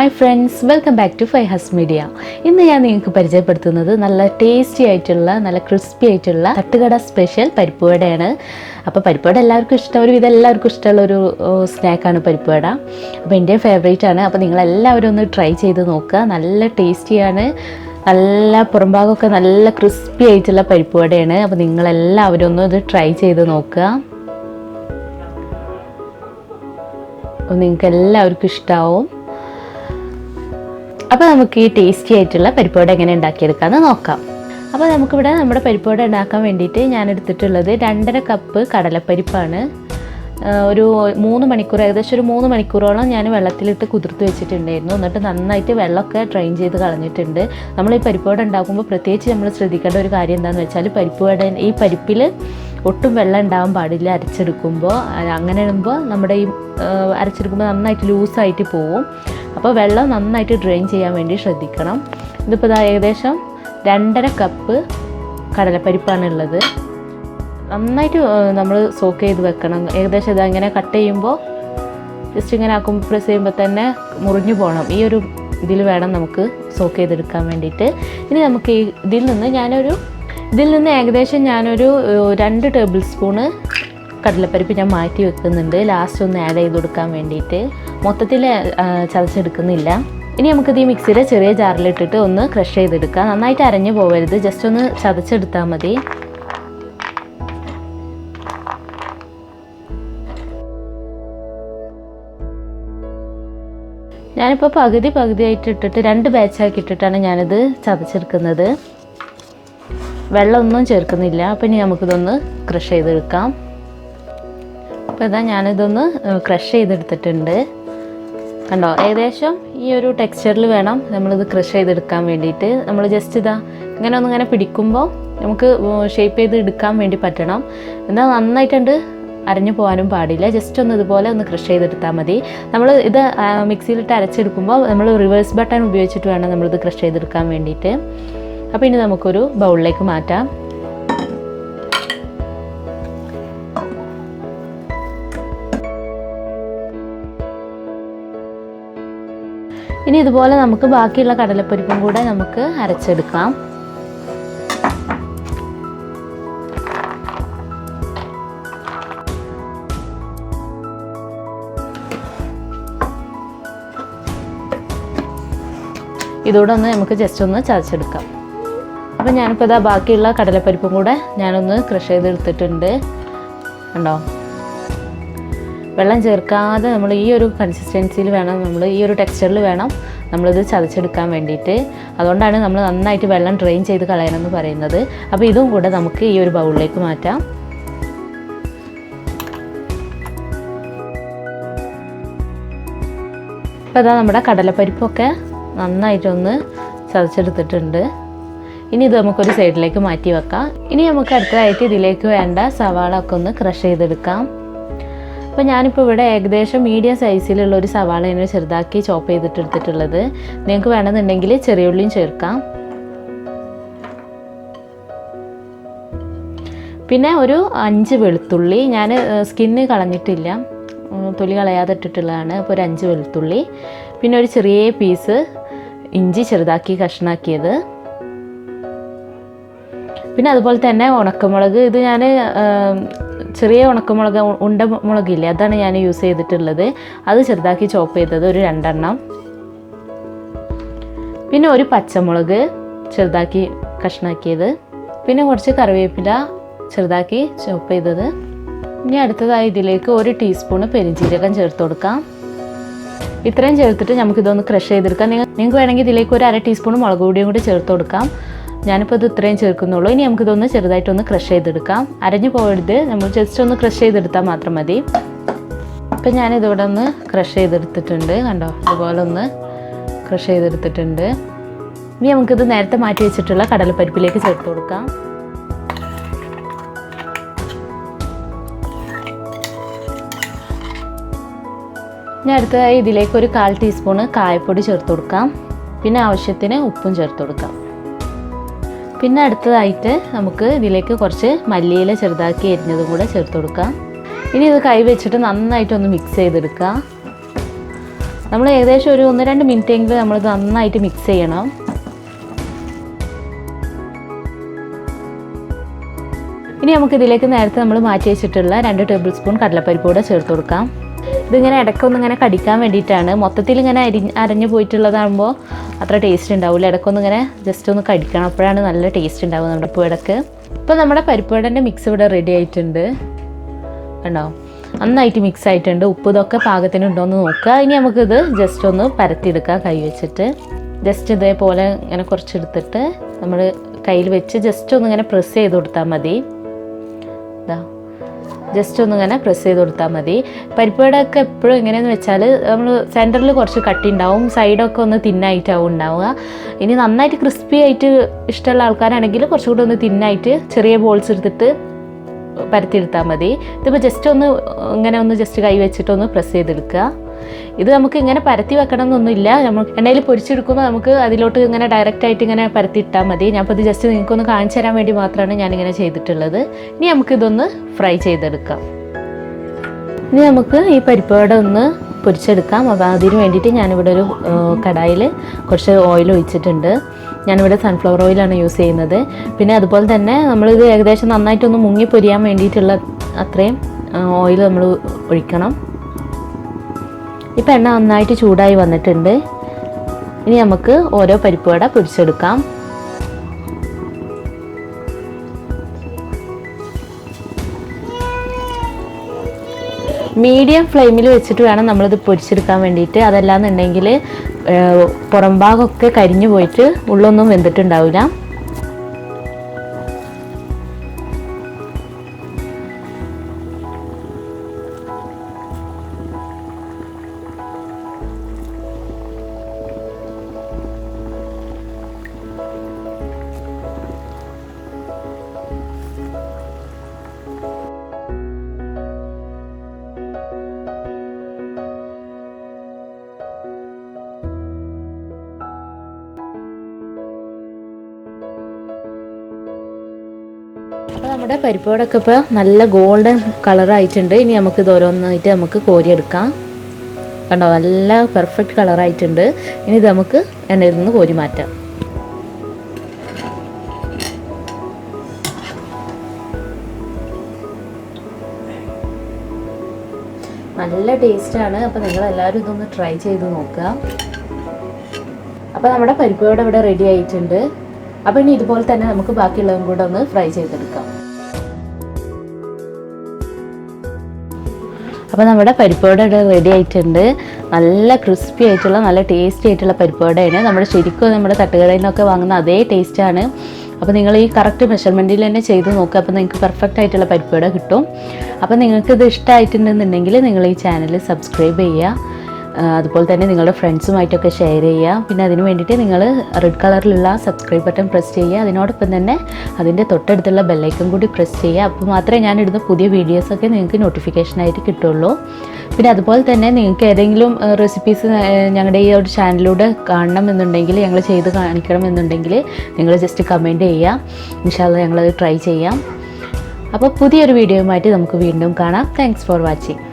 Hi friends, welcome back to Fayhas Media. ഇന്ന് ഞാൻ നിങ്ങൾക്ക് പരിചയപ്പെടുത്തുന്നത് നല്ല ടേസ്റ്റി ആയിട്ടുള്ള നല്ല ക്രിസ്പി ആയിട്ടുള്ള തട്ടുകട സ്പെഷ്യൽ പരിപ്പ് വടയാണ്. അപ്പോൾ പരിപ്പ് വട എല്ലാവർക്കും ഇഷ്ടം, ഒരുവിധം എല്ലാവർക്കും ഇഷ്ടമുള്ളൊരു സ്നാക്കാണ് പരിപ്പ് വട. അപ്പോൾ എൻ്റെ ഫേവറേറ്റ് ആണ്. അപ്പോൾ നിങ്ങളെല്ലാവരും ഒന്ന് ട്രൈ ചെയ്ത് നോക്കുക. നല്ല ടേസ്റ്റിയാണ്, നല്ല പുറംഭാഗമൊക്കെ നല്ല ക്രിസ്പി ആയിട്ടുള്ള പരിപ്പ് വടയാണ്. അപ്പോൾ നിങ്ങളെല്ലാവരും ഒന്ന് ഇത് ട്രൈ ചെയ്ത് നോക്കുക. അപ്പോൾ നിങ്ങൾക്ക് എല്ലാവർക്കും ഇഷ്ടമാവും. അപ്പോൾ നമുക്ക് ഈ ടേസ്റ്റി ആയിട്ടുള്ള പരിപ്പ് വട എങ്ങനെ ഉണ്ടാക്കിയെടുക്കാമെന്ന് നോക്കാം. അപ്പോൾ നമുക്കിവിടെ നമ്മുടെ പരിപ്പ് വട ഉണ്ടാക്കാൻ വേണ്ടിയിട്ട് ഞാൻ എടുത്തിട്ടുള്ളത് 2.5 കപ്പ് കടലപ്പരിപ്പാണ്. ഒരു 3 മണിക്കൂർ, ഏകദേശം ഒരു 3 മണിക്കൂറോളം ഞാൻ വെള്ളത്തിലിട്ട് കുതിർത്ത് വെച്ചിട്ടുണ്ടായിരുന്നു. എന്നിട്ട് നന്നായിട്ട് വെള്ളമൊക്കെ ഡ്രെയിൻ ചെയ്ത് കളഞ്ഞിട്ടുണ്ട്. നമ്മൾ ഈ പരിപ്പ് വട ഉണ്ടാക്കുമ്പോൾ പ്രത്യേകിച്ച് നമ്മൾ ശ്രദ്ധിക്കേണ്ട ഒരു കാര്യം എന്താണെന്ന് വെച്ചാൽ പരിപ്പ് വട ഈ പരിപ്പിൽ ഒട്ടും വെള്ളം ഉണ്ടാവാൻ പാടില്ല. അരച്ചെടുക്കുമ്പോൾ അങ്ങനെ ഇടുമ്പോൾ നമ്മുടെ ഈ അരച്ചെടുക്കുമ്പോൾ നന്നായിട്ട് ലൂസായിട്ട് പോവും. അപ്പോൾ വെള്ളം നന്നായിട്ട് ഡ്രെയിൻ ചെയ്യാൻ വേണ്ടി ശ്രദ്ധിക്കണം. ഇതിപ്പോൾ ഏകദേശം 2.5 കപ്പ് കടലപ്പരിപ്പാണുള്ളത്. നന്നായിട്ട് നമ്മൾ സോക്ക് ചെയ്ത് വെക്കണം. ഏകദേശം ഇതങ്ങനെ കട്ട് ചെയ്യുമ്പോൾ ജസ്റ്റ് ഇങ്ങനെ ആക്കുമ്പോൾ പ്രസ് ചെയ്യുമ്പോൾ തന്നെ മുറിഞ്ഞു പോകണം. ഈ ഒരു ഇതിൽ വേണം നമുക്ക് സോക്ക് ചെയ്തെടുക്കാൻ വേണ്ടിയിട്ട്. ഇനി നമുക്ക് ഇതിൽ നിന്ന് ഏകദേശം ഞാനൊരു 2 ടേബിൾ സ്പൂണ് കടലപ്പരിപ്പ് ഞാൻ മാറ്റി വെക്കുന്നുണ്ട്, ലാസ്റ്റ് ഒന്ന് ആഡ് ചെയ്ത് കൊടുക്കാൻ വേണ്ടിയിട്ട്. മൊത്തത്തിൽ ചതച്ചെടുക്കുന്നില്ല. ഇനി നമുക്കിത് ഈ മിക്സിയുടെ ചെറിയ ജാറിലിട്ടിട്ട് ഒന്ന് ക്രഷ് ചെയ്തെടുക്കാം. നന്നായിട്ട് അരഞ്ഞു പോകരുത്, ജസ്റ്റ് ഒന്ന് ചതച്ചെടുത്താൽ മതി. ഞാനിപ്പോൾ പകുതിയായിട്ട് ഇട്ടിട്ട് 2 ബാച്ചാക്കി ഇട്ടിട്ടാണ് ഞാനിത് ചതച്ചെടുക്കുന്നത്. വെള്ളമൊന്നും ചേർക്കുന്നില്ല. അപ്പോൾ ഇനി നമുക്കിതൊന്ന് ക്രഷ് ചെയ്തെടുക്കാം. അപ്പോൾ ഇതാ ഞാനിതൊന്ന് ക്രഷ് ചെയ്തെടുത്തിട്ടുണ്ട്. കണ്ടോ, ഏകദേശം ഈ ഒരു ടെക്സ്ചറിൽ വേണം നമ്മളിത് ക്രഷ് ചെയ്തെടുക്കാൻ വേണ്ടിയിട്ട്. നമ്മൾ ജസ്റ്റ് ഇങ്ങനെ പിടിക്കുമ്പോൾ നമുക്ക് ഷേപ്പ് ചെയ്ത് എടുക്കാൻ വേണ്ടി പറ്റണം. എന്നാൽ നന്നായിട്ടുണ്ട് അരഞ്ഞു പോകാനും പാടില്ല. ജസ്റ്റ് ഒന്ന് ഇതുപോലെ ഒന്ന് ക്രഷ് ചെയ്തെടുത്താൽ മതി. നമ്മൾ ഇത് മിക്സിയിലിട്ട് അരച്ചെടുക്കുമ്പോൾ നമ്മൾ റിവേഴ്സ് ബട്ടൺ ഉപയോഗിച്ചിട്ട് വേണം നമ്മളിത് ക്രഷ് ചെയ്തെടുക്കാൻ വേണ്ടിയിട്ട്. അപ്പോൾ ഇനി നമുക്കൊരു ബൗളിലേക്ക് മാറ്റാം. ഇനി ഇതുപോലെ നമുക്ക് ബാക്കിയുള്ള കടലപ്പരിപ്പും കൂടെ നമുക്ക് അരച്ചെടുക്കാം. ഇതോടെ നമുക്ക് ജസ്റ്റ് ഒന്ന് ചതച്ചെടുക്കാം. അപ്പോൾ ഞാനിപ്പോൾ ഇതാ ബാക്കിയുള്ള കടലപ്പരിപ്പും കൂടെ ഞാനൊന്ന് ക്രഷ് ചെയ്തെടുത്തിട്ടുണ്ട്. കണ്ടോ, വെള്ളം ചേർക്കാതെ നമ്മൾ ഈ ഒരു കൺസിസ്റ്റൻസിയിൽ വേണം, നമ്മൾ ഈ ഒരു ടെക്സ്ചറിൽ വേണം നമ്മളിത് ചതച്ചെടുക്കാൻ വേണ്ടിയിട്ട്. അതുകൊണ്ടാണ് നമ്മൾ നന്നായിട്ട് വെള്ളം ഡ്രെയിൻ ചെയ്ത് കളയണമെന്ന് പറയുന്നത്. അപ്പോൾ ഇതും കൂടെ നമുക്ക് ഈ ഒരു ബൗളിലേക്ക് മാറ്റാം. അപ്പോൾ അതാ നമ്മുടെ കടലപ്പരിപ്പൊക്കെ നന്നായിട്ടൊന്ന് ചതച്ചെടുത്തിട്ടുണ്ട്. ഇനി ഇത് നമുക്കൊരു സൈഡിലേക്ക് മാറ്റി വെക്കാം. ഇനി നമുക്ക് അടുത്തതായിട്ട് ഇതിലേക്ക് വേണ്ട സവാള ഒക്കെ ഒന്ന് ക്രഷ് ചെയ്തെടുക്കാം. അപ്പോൾ ഞാനിപ്പോൾ ഇവിടെ ഏകദേശം മീഡിയം സൈസിലുള്ള ഒരു സവാളയാണ് ചെറുതാക്കി ചോപ്പ് ചെയ്തിട്ടെടുത്തിട്ടുള്ളത്. നിങ്ങൾക്ക് വേണമെന്നുണ്ടെങ്കിൽ ചെറിയ ഉള്ളിയും ചേർക്കാം. പിന്നെ ഒരു 5 വെളുത്തുള്ളി, ഞാൻ സ്കിന്ന് കളഞ്ഞിട്ടില്ല, തൊലി കളയാതെ ഇട്ടിട്ടുള്ളതാണ്. അപ്പോൾ ഒരു 5 വെളുത്തുള്ളി, പിന്നെ ഒരു ചെറിയ പീസ് ഇഞ്ചി ചെറുതാക്കി കഷ്ണാക്കിയത്, പിന്നെ അതുപോലെ തന്നെ ഉണക്കമുളക്. ഇത് ഞാൻ ചെറിയ ഉണക്കമുളക്, ഉണ്ടമുളകില്ലേ, അതാണ് ഞാൻ യൂസ് ചെയ്തിട്ടുള്ളത്. അത് ചെറുതാക്കി ചോപ്പ് ചെയ്തത് ഒരു 2 എണ്ണം, പിന്നെ ഒരു പച്ചമുളക് ചെറുതാക്കി കഷ്ണാക്കിയത്, പിന്നെ കുറച്ച് കറിവേപ്പില ചെറുതാക്കി ചോപ്പ് ചെയ്തത്. ഇനി അടുത്തതായി ഇതിലേക്ക് 1 ടീസ്പൂണ് പെരുംജീരകം ചേർത്ത് കൊടുക്കാം. ഇത്രയും ചേർത്തിട്ട് നമുക്കിതൊന്ന് ക്രഷ് ചെയ്തെടുക്കാം. നിങ്ങൾക്ക് വേണമെങ്കിൽ ഇതിലേക്ക് ഒരു 1/2 ടീസ്പൂൺ മുളക് പൊടിയും കൂടി ചേർത്ത് കൊടുക്കാം. ഞാനിപ്പോൾ ഇത് ഇത്രയും ചേർക്കുന്നുള്ളൂ. ഇനി നമുക്കിതൊന്ന് ചെറുതായിട്ടൊന്ന് ക്രഷ് ചെയ്തെടുക്കാം. അരഞ്ഞു പോകരുത്, നമ്മൾ ജസ്റ്റ് ഒന്ന് ക്രഷ് ചെയ്തെടുത്താൽ മാത്രം മതി. അപ്പം ഞാനിതിവിടെ ഒന്ന് ക്രഷ് ചെയ്തെടുത്തിട്ടുണ്ട്. കണ്ടോ, ഇതുപോലെ ഒന്ന് ക്രഷ് ചെയ്തെടുത്തിട്ടുണ്ട്. ഇനി നമുക്കിത് നേരത്തെ മാറ്റി വെച്ചിട്ടുള്ള കടലപ്പരിപ്പിലേക്ക് ചേർത്ത് കൊടുക്കാം. ഇനി അടുത്തതായി ഇതിലേക്ക് ഒരു 1/4 ടീസ്പൂണ് കായപ്പൊടി ചേർത്ത് കൊടുക്കാം. പിന്നെ ആവശ്യത്തിന് ഉപ്പും ചേർത്ത് കൊടുക്കാം. പിന്നെ അടുത്തതായിട്ട് നമുക്ക് ഇതിലേക്ക് കുറച്ച് മല്ലിയില ചെറുതാക്കി എരിഞ്ഞതും കൂടെ ചേർത്ത് കൊടുക്കാം. ഇനി ഇത് കൈ വെച്ചിട്ട് നന്നായിട്ടൊന്ന് മിക്സ് ചെയ്തെടുക്കുക. നമ്മൾ ഏകദേശം ഒരു 1-2 മിനിറ്റെങ്കിലും നമ്മൾ നന്നായിട്ട് മിക്സ് ചെയ്യണം. ഇനി നമുക്കിതിലേക്ക് നേരത്തെ നമ്മൾ മാറ്റി വെച്ചിട്ടുള്ള 2 ടേബിൾ സ്പൂൺ കടലപ്പരിപ്പ് കൂടെ ചേർത്ത് കൊടുക്കാം. ഇതിങ്ങനെ ഇടയ്ക്കൊന്നിങ്ങനെ കടിക്കാൻ വേണ്ടിയിട്ടാണ്. മൊത്തത്തിൽ ഇങ്ങനെ അരഞ്ഞു പോയിട്ടുള്ളതാകുമ്പോൾ അത്ര ടേസ്റ്റ് ഉണ്ടാവില്ല. ഇടയ്ക്കൊന്നിങ്ങനെ ജസ്റ്റ് ഒന്ന് കടിക്കണം, അപ്പോഴാണ് നല്ല ടേസ്റ്റ് ഉണ്ടാവുക നമ്മുടെ ഇടയ്ക്ക്. ഇപ്പോൾ നമ്മുടെ പരിപ്പ് വടേൻ്റെ മിക്സ് ഇവിടെ റെഡി ആയിട്ടുണ്ട് കണ്ടോ, നന്നായിട്ട് മിക്സ് ആയിട്ടുണ്ട്. ഉപ്പ് ഇതൊക്കെ പാകത്തിനുണ്ടോ എന്ന് നോക്കുക. ഇനി നമുക്കിത് ജസ്റ്റ് ഒന്ന് പരത്തിയെടുക്കാം കൈ വെച്ചിട്ട്. ജസ്റ്റ് ഇതേപോലെ ഇങ്ങനെ കുറച്ചെടുത്തിട്ട് നമ്മൾ കയ്യിൽ വെച്ച് ജസ്റ്റ് ഒന്നിങ്ങനെ പ്രസ് ചെയ്ത് കൊടുത്താൽ മതി. ജസ്റ്റ് ഒന്നിങ്ങനെ പ്രസ് ചെയ്ത് കൊടുത്താൽ മതി. പരിപ്പ് വടയൊക്കെ എപ്പോഴും എങ്ങനെയെന്ന് വെച്ചാൽ നമ്മൾ സെൻറ്ററിൽ കുറച്ച് കട്ടി ഉണ്ടാവും, സൈഡൊക്കെ ഒന്ന് തിന്നായിട്ടാവും ഉണ്ടാവുക. ഇനി നന്നായിട്ട് ക്രിസ്പി ആയിട്ട് ഇഷ്ടമുള്ള ആൾക്കാരാണെങ്കിൽ കുറച്ചുകൂടി ഒന്ന് തിന്നായിട്ട് ചെറിയ ബോൾസ് എടുത്തിട്ട് പരത്തിയെടുത്താൽ മതി. ഇതിപ്പോൾ ജസ്റ്റ് ഒന്ന് ഇങ്ങനെ ഒന്ന് ജസ്റ്റ് കൈ വെച്ചിട്ടൊന്ന് പ്രസ് ചെയ്തെടുക്കുക. ഇത് നമുക്ക് ഇങ്ങനെ പരത്തി വെക്കണം എന്നൊന്നുമില്ല. നമ്മൾ എണ്ണയിൽ പൊരിച്ചെടുക്കുമ്പോൾ നമുക്ക് അതിലോട്ട് ഇങ്ങനെ ഡയറക്റ്റായിട്ട് ഇങ്ങനെ പരത്തിയിട്ടാൽ മതി. ഞാനിപ്പോൾ ഇത് ജസ്റ്റ് നിങ്ങൾക്കൊന്ന് കാണിച്ചു തരാൻ വേണ്ടി മാത്രമാണ് ഞാനിങ്ങനെ ചെയ്തിട്ടുള്ളത്. ഇനി നമുക്കിതൊന്ന് ഫ്രൈ ചെയ്തെടുക്കാം. ഇനി നമുക്ക് ഈ പരിപ്പ് വട ഒന്ന് പൊരിച്ചെടുക്കാം. അപ്പോൾ അതിന് വേണ്ടിയിട്ട് ഞാനിവിടെ ഒരു കടായിൽ കുറച്ച് ഓയിൽ ഒഴിച്ചിട്ടുണ്ട്. ഞാനിവിടെ സൺഫ്ലവർ ഓയിലാണ് യൂസ് ചെയ്യുന്നത്. പിന്നെ അതുപോലെ തന്നെ നമ്മളിത് ഏകദേശം നന്നായിട്ടൊന്ന് മുങ്ങി പൊരിയാൻ വേണ്ടിയിട്ടുള്ള അത്രയും ഓയിൽ നമ്മൾ ഒഴിക്കണം. ഇപ്പോൾ എണ്ണ നന്നായിട്ട് ചൂടായി വന്നിട്ടുണ്ട്. ഇനി നമുക്ക് ഓരോ പരിപ്പ് വട പൊരിച്ചെടുക്കാം. മീഡിയം ഫ്ലെയിമിൽ വെച്ചിട്ട് വേണം നമ്മളിത് പൊരിച്ചെടുക്കാൻ വേണ്ടിയിട്ട്. അതല്ലാന്നുണ്ടെങ്കിൽ പുറം ഭാഗമൊക്കെ കരിഞ്ഞു പോയിട്ട് ഉള്ളൊന്നും വെന്തിട്ടുണ്ടാവില്ല. അപ്പോൾ നമ്മുടെ പരിപ്പ് വടയൊക്കെ ഇപ്പോൾ നല്ല ഗോൾഡൻ കളറായിട്ടുണ്ട്. ഇനി നമുക്കിത് ഓരോന്നായിട്ട് നമുക്ക് കോരിയെടുക്കാം. കണ്ടോ, നല്ല പെർഫെക്റ്റ് കളറായിട്ടുണ്ട്. ഇനി ഇത് നമുക്ക് എണ്ണയിൽ നിന്ന് കോരി മാറ്റാം. നല്ല ടേസ്റ്റാണ്. അപ്പോൾ നിങ്ങളെല്ലാവരും ഇതൊന്ന് ട്രൈ ചെയ്ത് നോക്കുക. അപ്പോൾ നമ്മുടെ പരിപ്പ് വട ഇവിടെ റെഡി ആയിട്ടുണ്ട്. അപ്പോൾ ഇനി ഇതുപോലെ തന്നെ നമുക്ക് ബാക്കിയുള്ളതും കൂടെ ഒന്ന് ഫ്രൈ ചെയ്തെടുക്കാം. അപ്പോൾ നമ്മുടെ പരിപ്പ് വട ഇവിടെ റെഡി ആയിട്ടുണ്ട്. നല്ല ക്രിസ്പി ആയിട്ടുള്ള നല്ല ടേസ്റ്റി ആയിട്ടുള്ള പരിപ്പ് വടയാണ്. നമ്മുടെ ശരിക്കും നമ്മുടെ തട്ടുകടയിൽ നിന്നൊക്കെ വാങ്ങുന്ന അതേ ടേസ്റ്റാണ്. അപ്പോൾ നിങ്ങൾ ഈ കറക്റ്റ് മെഷർമെൻറ്റിൽ തന്നെ ചെയ്ത് നോക്കുക. അപ്പോൾ നിങ്ങൾക്ക് പെർഫെക്റ്റ് ആയിട്ടുള്ള പരിപ്പ് വട കിട്ടും. അപ്പോൾ നിങ്ങൾക്കിത് ഇഷ്ടമായിട്ടുണ്ടെന്നുണ്ടെങ്കിൽ നിങ്ങൾ ഈ ചാനൽ സബ്സ്ക്രൈബ് ചെയ്യുക. അതുപോലെ തന്നെ നിങ്ങളുടെ ഫ്രണ്ട്സുമായിട്ടൊക്കെ ഷെയർ ചെയ്യുക. പിന്നെ അതിന് വേണ്ടിയിട്ട് നിങ്ങൾ റെഡ് കളറിലുള്ള സബ്സ്ക്രൈബ് ബട്ടൺ പ്രസ് ചെയ്യുക. അതിനോടൊപ്പം തന്നെ അതിൻ്റെ തൊട്ടടുത്തുള്ള ബെല്ലൈക്കൺ കൂടി പ്രസ് ചെയ്യുക. അപ്പോൾ മാത്രമേ ഞാനിടുന്ന പുതിയ വീഡിയോസൊക്കെ നിങ്ങൾക്ക് നോട്ടിഫിക്കേഷനായിട്ട് കിട്ടുള്ളൂ. പിന്നെ അതുപോലെ തന്നെ നിങ്ങൾക്ക് ഏതെങ്കിലും റെസിപ്പീസ് ഞങ്ങളുടെ ഈ ഒരു ചാനലിലൂടെ കാണണം എന്നുണ്ടെങ്കിൽ, ഞങ്ങൾ ചെയ്ത് കാണിക്കണം എന്നുണ്ടെങ്കിൽ നിങ്ങൾ ജസ്റ്റ് കമൻറ്റ് ചെയ്യുക. ഇൻഷാ അല്ലാഹ് ഞങ്ങളത് ട്രൈ ചെയ്യാം. അപ്പോൾ പുതിയൊരു വീഡിയോയുമായിട്ട് നമുക്ക് വീണ്ടും കാണാം. Thanks for watching.